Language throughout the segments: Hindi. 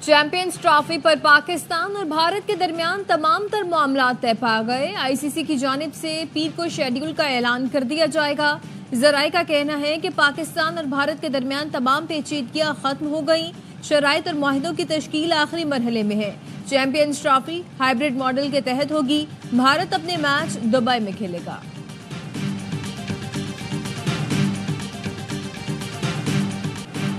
चैंपियंस ट्रॉफी पर पाकिस्तान और भारत के दरमियान तमाम तर मामला तय पा गए। आईसीसी की जानिब से पीर को शेड्यूल का ऐलान कर दिया जाएगा। जराए का कहना है कि पाकिस्तान और भारत के दरमियान तमाम पेचीदगियां खत्म हो गई। शराइत और मुआहिदों की तश्कील आखिरी मरहले में है। चैंपियंस ट्रॉफी हाइब्रिड मॉडल के तहत होगी। भारत अपने मैच दुबई में खेलेगा।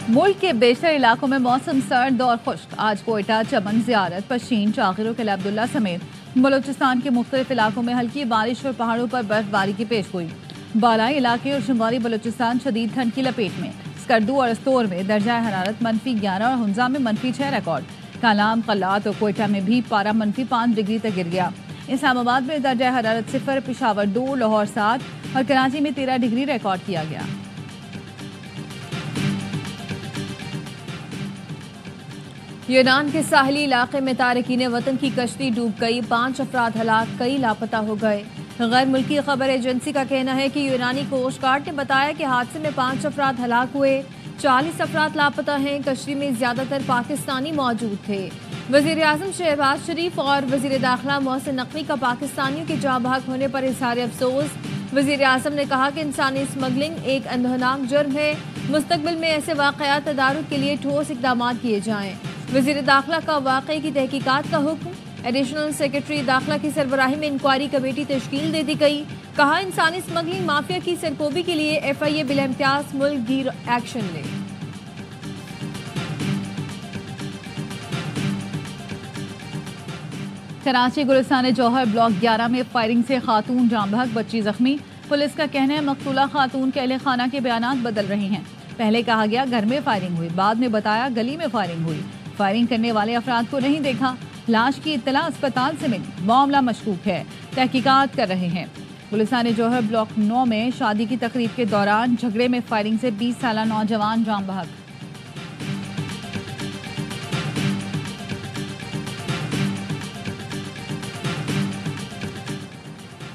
मुल्क के बेशतर इलाकों में मौसम सर्द और खुश्क। आज कोयटा, चमन, ज़ियारत, पशीन, चाकिर और किला अब्दुल्ला समेत बलोचिस्तान के मुख्तलिफ इलाकों में हल्की बारिश और पहाड़ों पर बर्फबारी की पेशगोई। बालाई इलाके और शुमाली बलोचिस्तान शदीद ठंड की लपेट में। स्कर्दू और अस्तोर में दर्जा हरारत -11 और हुंजा में -6 रिकॉर्ड। कालाम, कल्लात और कोयटा में भी पारा -5 डिग्री तक गिर गया। इस्लामाबाद में दर्जा हरारत 0, पेशावर 2, लाहौर 7 और कराची में 13 डिग्री रिकॉर्ड किया गया। यूनान के साहली इलाके में तारकीन वतन की कश्ती डूब गई। 5 अफराद हलाक, कई लापता हो गए। गैर मुल्की खबर एजेंसी का कहना है कि यूनानी कोस्ट गार्ड ने बताया कि हादसे में 5 अफराद हलाक हुए, 40 अफराद लापता हैं। कश्ती में ज्यादातर पाकिस्तानी मौजूद थे। वजीर आजम शहबाज शरीफ और वजीर दाखिला मोहसिन नकवी का पाकिस्तानियों के जाँ बहक होने पर इजहार अफसोस। वजीर आजम ने कहा कि इंसानी स्मगलिंग एक अंधोनाक जुर्म है। मुस्तकबिल में ऐसे वाकयात तदारुक के लिए ठोस इकदाम किए जाएं। वजीर दाखिला का वाकई की तहकीकात का हुक्म। एडिशनल सेक्रेटरी दाखिला की सरबराही में इंक्वायरी कमेटी तश्कील दे दी गई। कहा, इंसानी स्मगलिंग माफिया की सरकोबी के लिए FIA बिल इम्तियाज मुल्क गिर एक्शन ले। कराची गुलिस्तान जौहर ब्लॉक 11 में फायरिंग से खातून जाँ बहक, बच्ची जख्मी। पुलिस का कहना है मकतूला खातून के अहले खाना के बयानात बदल रहे हैं। पहले कहा गया घर में फायरिंग हुई, बाद में बताया गली में फायरिंग हुई। फायरिंग करने वाले अफराद को नहीं देखा। लाश की इत्तला अस्पताल से मिली। मामला मशकूक है, तहकीकात कर रहे हैं। गुलिस्तान जौहर ब्लॉक 9 में शादी की तकरीब के दौरान झगड़े में फायरिंग से 20 साला नौजवान जाँ बहक।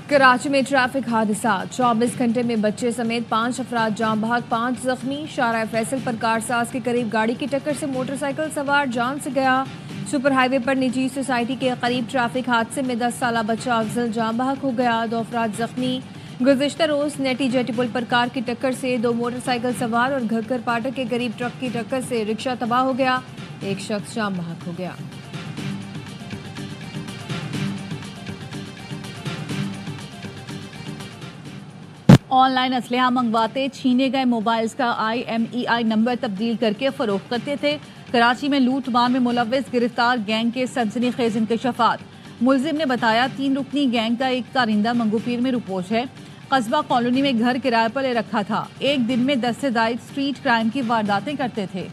कराची में ट्रैफिक हादसा, 24 घंटे में बच्चे समेत 5 अफराद जाँ बहक, 5 जख्मी। शारा फैसल पर कारसाज के करीब गाड़ी की टक्कर से मोटरसाइकिल सवार जान से गया। सुपर हाईवे पर निजी सोसाइटी के करीब ट्रैफिक हादसे में 10 साला बच्चा अफजल जाँ बहक हो गया, 2 अफराद जख्मी। गुज़िश्ता रोज नेटी जेटी पुल पर कार की टक्कर से 2 मोटरसाइकिल सवार और घग्गर फाटक के करीब ट्रक की टक्कर से रिक्शा तबाह हो गया, 1 शख्स जाँ बहक हो गया। ऑनलाइन असलहा मंगवाते छीने गए मोबाइल्स का IMEI नंबर तब्दील करके फरोख्त करते थे। कराची में लूट मार में मुलव्विस गिरफ्तार, गैंग के सनसनीखेज इंकशाफात। मुलजिम ने बताया 3 रुकनी गैंग का एक कारिंदा मंगूपीर में रुपोश है। कस्बा कॉलोनी में घर किराए पर ले रखा था। एक दिन में 10 से ज्यादा स्ट्रीट क्राइम की वारदातें करते थे।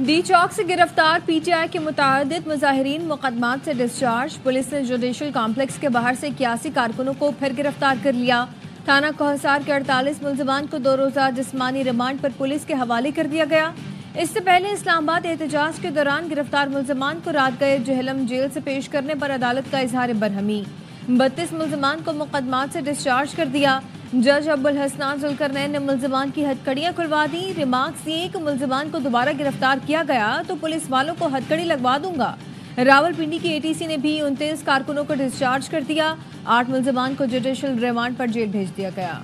डी चौक से गिरफ्तार PTI के मुतादिद मुजाहिरीन मुकदमात से डिस्चार्ज। पुलिस ने जुडिशल कॉम्प्लेक्स के बाहर से 81 कारकुनों को फिर गिरफ्तार कर लिया। थाना कोहसार के 48 मुलजमान को 2 रोजा जिस्मानी रिमांड पर पुलिस के हवाले कर दिया गया। इससे पहले इस्लामाबाद एहतजाज के दौरान गिरफ्तार मुलजमान को रात गए जहलम जेल से पेश करने पर अदालत का इजहार बरहमी। 32 मुलजमान को मुकदमात से डिस्चार्ज कर दिया। जज अब्बुल हसनान जुल्करनैन ने मुलजमान की हथकड़ियां खुलवा दी। रिमार्क्स दिए कि मुलजमान को दोबारा गिरफ्तार किया गया तो पुलिस वालों को हथकड़ी लगवा दूंगा। रावलपिंडी की ATC ने भी 29 कारकुनों को डिस्चार्ज कर दिया। 8 मुलजमान को जुडिशल रिमांड पर जेल भेज दिया गया।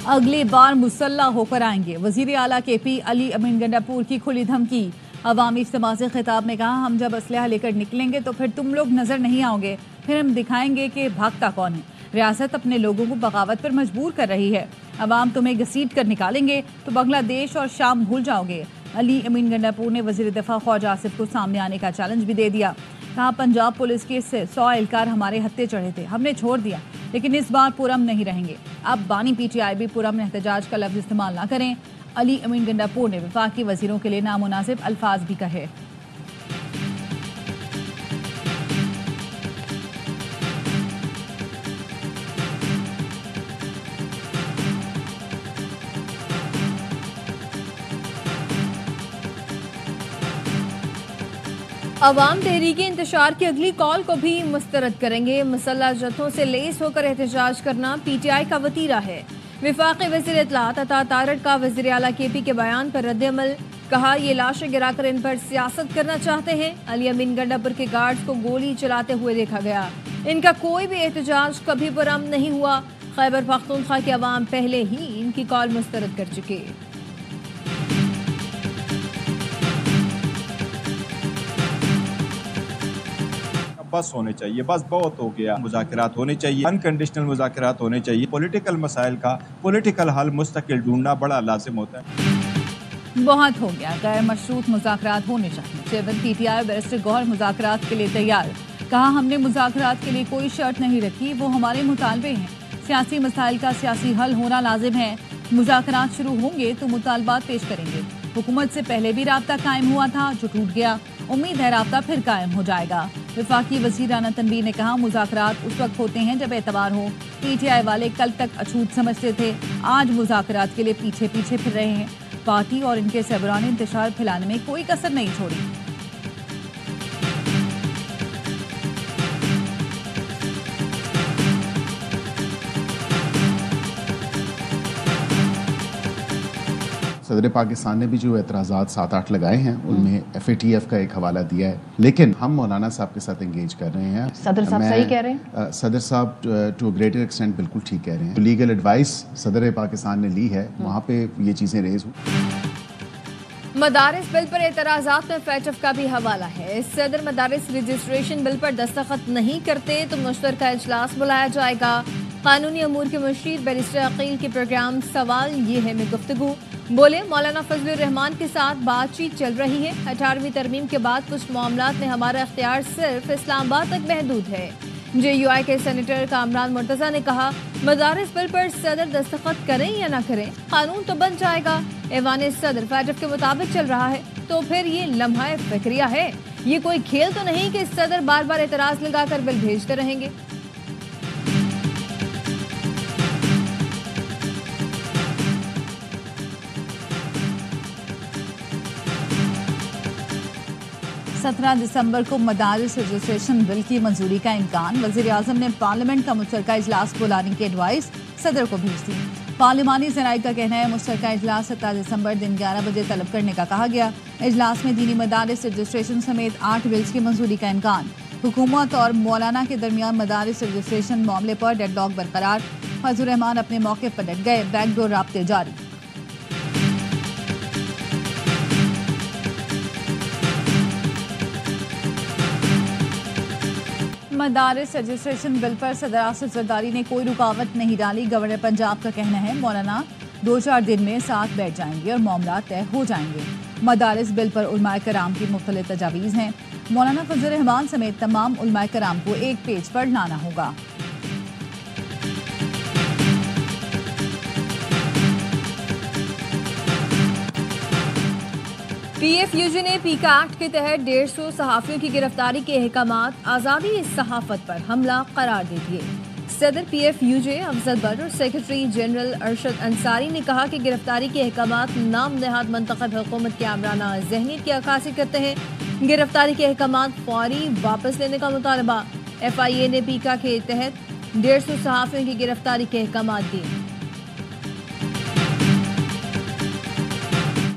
अगली बार मुसल्ला होकर आएंगे, वजीर आला KP अली अमीन गंडापुर की खुली धमकी। अवामी इज्तिमा से खिताब में कहा, हम जब असलहा लेकर निकलेंगे तो फिर तुम लोग नजर नहीं आओगे, फिर हम दिखाएंगे कि भागता कौन है। रियासत अपने लोगों को बगावत पर मजबूर कर रही है। अवाम तुम्हें घसीट कर निकालेंगे तो बांग्लादेश और शाम भूल जाओगे। अली अमीन गंडापुर ने वजीर दिफा ख्वाजा आसिफ को सामने आने का चैलेंज भी दे दिया। कहा, पंजाब पुलिस के 100 एहलकार हमारे हत्थे चढ़े थे, हमने छोड़ दिया, लेकिन इस बार पुरम नहीं रहेंगे। अब बानी PTI भी पुरम में एहतजाज का लफ्ज इस्तेमाल ना करें। अली अमीन गंडापुर ने वफाकी वजीरों के लिए नामुनासिब अल्फाज भी कहे। अवाम तहरीक इंतशार की अगली कॉल को भी मुस्तरद करेंगे। मुसल्लह जत्थों से लेस होकर एहतजाज करना PTI का वतीरा है। विफाकी वज़ीर इत्तलात अता तारड़ का वज़ीर आला KP के बयान पर रद्द-ए-अमल। कहा, ये लाशें गिराकर इन पर सियासत करना चाहते हैं। अली अमीन गंडापुर के गार्ड्स को गोली चलाते हुए देखा गया। इनका कोई भी एहतजाज कभी पुरअमन नहीं हुआ। खैबर पख्तूनख्वा की अवाम पहले ही इनकी कॉल मुस्तरद कर चुके। बस होने चाहिए, बस बहुत हो गया। मुज़ाकरात होने चाहिए, अनकंडीशनल मुज़ाकरात होने चाहिए। पॉलिटिकल मसाइल का पॉलिटिकल हल मुस्तकिल ढूंढना बड़ा लाजिम होता है। बहुत हो गया, गैर मशरूत मुज़ाकरात होने चाहिए। चेयरमैन PTI बैरिस्टर गौहर मुज़ाकरात के लिए तैयार। कहा, हमने मुज़ाकरात के लिए कोई शर्त नहीं रखी, वो हमारे मुतालबे हैं। सियासी मसाइल का सियासी हल होना लाजिम है। मुज़ाकरात शुरू होंगे तो मुतालबात पेश करेंगे। हुकूमत से पहले भी राब्ता कायम हुआ था जो टूट गया। उम्मीद है राब्ता फिर कायम हो जाएगा। विफाकी वज़ीर राना तनवीर ने कहा, मुज़ाकरात उस वक्त होते हैं जब एतबार हो। PTI वाले कल तक अछूत समझते थे, आज मुज़ाकरात के लिए पीछे पीछे फिर रहे हैं। पार्टी और इनके सरबराह ने इंतशार फैलाने में कोई कसर नहीं छोड़ी। सदर पाकिस्तान ने भी जो एतराज़ात 7-8 लगाए हैं उनमें FATF का एक हवाला दिया है, लेकिन हम मौलाना साहब के साथ एंगेज कर रहे हैं। सदर साहब सही कह रहे हैं। सदर साहब टू अ ग्रेटर एक्सटेंट बिल्कुल ठीक कह रहे हैं। लीगल एडवाइस सदर पाकिस्तान ने ली है, वहाँ पे ये चीज़ें रेज हुई। मदारिस बिल पर एतराज़ात में FATF का भी हवाला है। सदर मदारिस रजिस्ट्रेशन बिल पर दस्तखत नहीं करते तो मुश्तरका इजलास बुलाया जाएगा। कानूनी अमूर के मुशीर बैरिस्टर अकील के प्रोग्राम सवाल ये है में गुफ्तगू बोले, मौलाना फजलुर रहमान के साथ बातचीत चल रही है। 18वीं तरमीम के बाद कुछ मामलात में हमारा इख्तियार सिर्फ इस्लामाबाद तक महदूद है। JUI के सेनेटर कामरान मुर्तज़ा ने कहा, मदारिस बिल पर सदर दस्तखत करें या ना करें, कानून तो बन जाएगा। ऐवान सदर FATF के मुताबिक चल रहा है, तो फिर ये लम्हा फिक्रिया है। ये कोई खेल तो नहीं कि सदर बार बार एतराज लगाकर बिल भेजते रहेंगे। दिसंबर को मदारिस रजिस्ट्रेशन बिल की मंजूरी का इम्कान। वज़ीर आज़म ने पार्लियामेंट का मुश्तरका इजलास बुलाने की एडवाइस सदर को भेज दी। पार्लिमानी ज़राए का कहना है, मुश्तरका इजलास 17 दिसंबर दिन 11 बजे तलब करने का कहा गया। इजलास में दीनी मदारिस रजिस्ट्रेशन समेत 8 बिल्स की मंजूरी का इम्कान। हुकूमत और मौलाना के दरमियान मदारिस रजिस्ट्रेशन मामले पर डेडलॉक बरकरार। फजलुर रहमान अपने मौके पर डट गए, बैकडोर राब्ते जारी। मदारिस रजिस्ट्रेशन बिल पर सदर आसिफ जरदारी ने कोई रुकावट नहीं डाली। गवर्नर पंजाब का कहना है, मौलाना 2-4 दिन में साथ बैठ जाएंगे और मामला तय हो जाएंगे। मदारिस बिल पर उलमाए कराम की मुख्तलिफ तजावीज़ हैं। मौलाना फजलुर रहमान समेत तमाम उलमाए कराम को एक पेज पर लाना होगा। PFUJ ने पीका एक्ट के तहत 150 सहाफ़ियों की गिरफ्तारी के अहकामात आज़ादी सहाफ़त पर हमला करार दे दिए। सदर PFUJ अफजल बट और सेक्रेटरी जनरल अरशद अंसारी ने कहा कि गिरफ्तारी के अहकामात नाम नहाद मुंतखब हुकूमत के आमराना ज़हनीत की अक्कासी करते हैं। गिरफ्तारी के अहकामात फौरी वापस लेने का मुतालबा। FIA ने पीका के तहत 150 सहाफ़ियों की गिरफ्तारी के अहकामात दिए।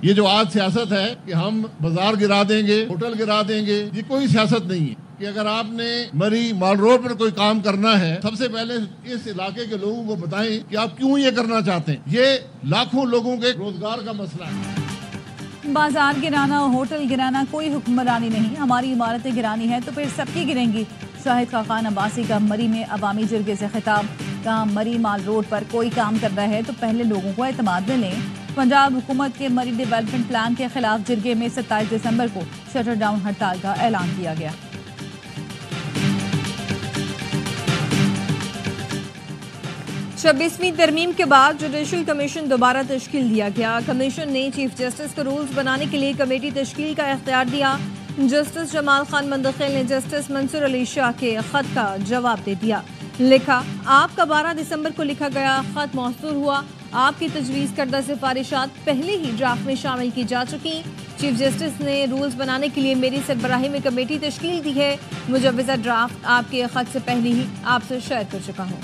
ये जो आज सियासत है कि हम बाजार गिरा देंगे, होटल गिरा देंगे, ये कोई सियासत नहीं है। कि अगर आपने मरी माल रोड पर कोई काम करना है, सबसे पहले इस इलाके के लोगों को बताएं कि आप क्यों ये करना चाहते हैं। ये लाखों लोगों के रोजगार का मसला है। बाजार गिराना और होटल गिराना कोई हुक्मरानी नहीं, हमारी इमारतें गिरानी है तो फिर सबकी गिरेंगी। शाहिद खान अब्बासी का मरी में अवामी जरगे से खिताब। कहा, मरी माल रोड पर कोई काम कर रहा है तो पहले लोगों को एतमाद में लें। पंजाब हुकूमत के मरी डेवलपमेंट प्लान के खिलाफ जरगे में 27 दिसंबर को शटर डाउन हड़ताल का ऐलान किया गया। 26वीं तरमीम के बाद जुडिशल कमीशन दोबारा तश्कील दिया गया। कमीशन ने चीफ जस्टिस को रूल्स बनाने के लिए कमेटी तश्कील का इख्तियार दिया। जस्टिस जमाल खान मंदखिल ने जस्टिस मंसूर अली शाह के खत का जवाब दे दिया। लिखा, आपका 12 दिसंबर को लिखा गया खत मौसूल हुआ आपकी तजवीज़ करदा सिफारिशात पहले ही ड्राफ्ट में शामिल की जा चुकी। चीफ जस्टिस ने रूल्स बनाने के लिए मेरी सरबराही में कमेटी तश्कील दी है। मुजव्वज़ा ड्राफ्ट आपके खत से पहले ही आपसे शेयर कर चुका हूँ।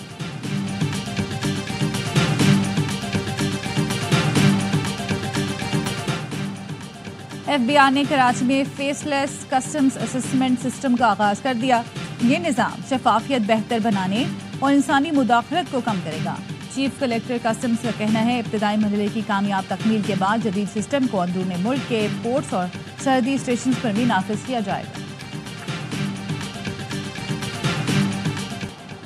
FBI ने कराची में फेसलेस कस्टम्स असेसमेंट सिस्टम का आगाज कर दिया। ये निज़ाम शफाफियत बेहतर बनाने और इंसानी मुदाखलत को कम करेगा। चीफ कलेक्टर कस्टम्स का कहना है इब्तदाई मरहले की कामयाब तकमील के बाद जदीद सिस्टम को अंदरूनी मुल्क के पोर्ट्स और सरहदी स्टेशन पर भी नाफिज किया जाएगा।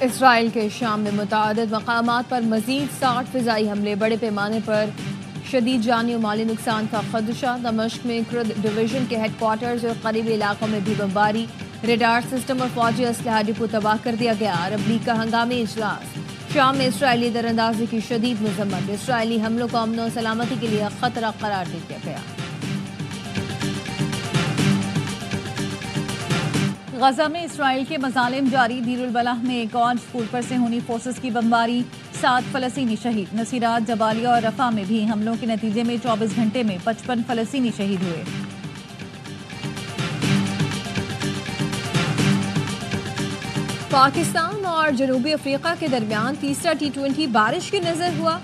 इसराइल के शाम में मुताअद्दिद मकामात पर मजीद 60 फिजाई हमले, बड़े पैमाने पर शदीद जानी और माली नुकसान का खदशा। दमिश्क में कुर्द डिवीजन के हेडक्वार्टर्स और करीबी इलाकों में भी बमबारी, रेडार सिस्टम और फौजी असलहा डिपो तबाह कर दिया गया। अरब लीग का हंगामी इजलास। शाम में इसराइली दरअंदाजी की शदीद मजम्मत, इसराइली हमलों को अमन और सलामती के लिए खतरा करार दे दिया गया। गजा में इसराइल के मजालिम जारी। बीरुल बलाह में एक और स्कूल पर सेहूनी फोर्सेस की बमबारी, 7 फलस्तीनी शहीद। नसीरात, जबालिया और रफा में भी हमलों के नतीजे में 24 घंटे में 55 फलस्तीनी शहीद हुए। पाकिस्तान और जनूबी अफ्रीका के दरमियान तीसरा T20 बारिश की नजर हुआ।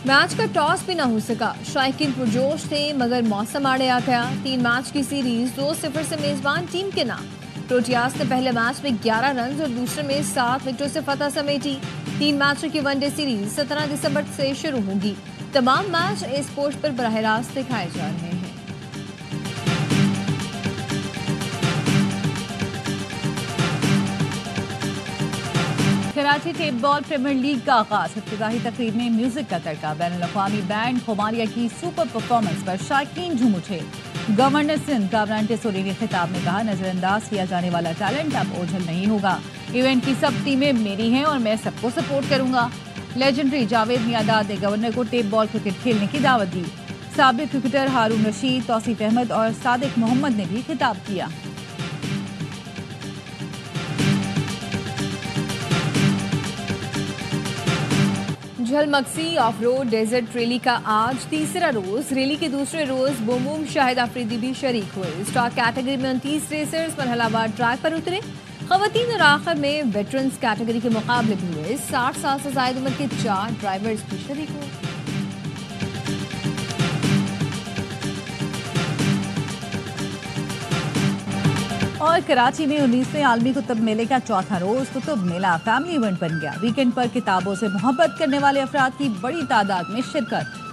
मैच का टॉस भी न हो सका। शायकीन पुरजोश थे मगर मौसम आड़े आ गया। 3 मैच की सीरीज 2-0 से मेजबान टीम के नाम। प्रोटियास ने पहले मैच में 11 रन और दूसरे में 7 विकेटों से फतह समेटी। 3 मैचों की वनडे सीरीज 17 दिसंबर से शुरू होगी। तमाम मैच ए स्पोर्ट्स पर बराह रास्त दिखाए जा रहे हैं। Karachi tape ball premier league का आगाज। इब्तिदाई तकरीब में म्यूजिक का तड़का। बैनुल-अक़वामी बैंड खुमारिया की सुपर परफॉर्मेंस पर शायकीन झूम उठे। गवर्नर सिंध कामरान टेसोरी ने खिताब में कहा नजरअंदाज किया जाने वाला टैलेंट अब ओझल नहीं होगा। इवेंट की सब टीमें मेरी हैं और मैं सबको सपोर्ट करूंगा। लेजेंडरी जावेद मियादाद ने गवर्नर को टेप बॉल क्रिकेट खेलने की दावत दी। साबिक क्रिकेटर हारून रशीद, तौसीफ अहमद और सादिक मोहम्मद ने भी खिताब किया। झलमक्सी ऑफ रोड डेजर्ट रैली का आज तीसरा रोज। रैली के दूसरे रोज बोमूम शाहिद आफरीदी भी शरीक हुए। स्टार कैटेगरी में 29 रेसर्स मरहलावार ट्रैक पर उतरे। खवातीन और आखिर में वेटरन्स कैटेगरी के मुकाबले भी हुए। 60 साल से ज्यादा उम्र के 4 ड्राइवर्स भी शरीक हुए। और कराची में 19वें आलमी कुतुब मेले का चौथा रोज कुतुब मेला फैमिली इवेंट बन गया। वीकेंड पर किताबों से मोहब्बत करने वाले अफराद की बड़ी तादाद में शिरकत।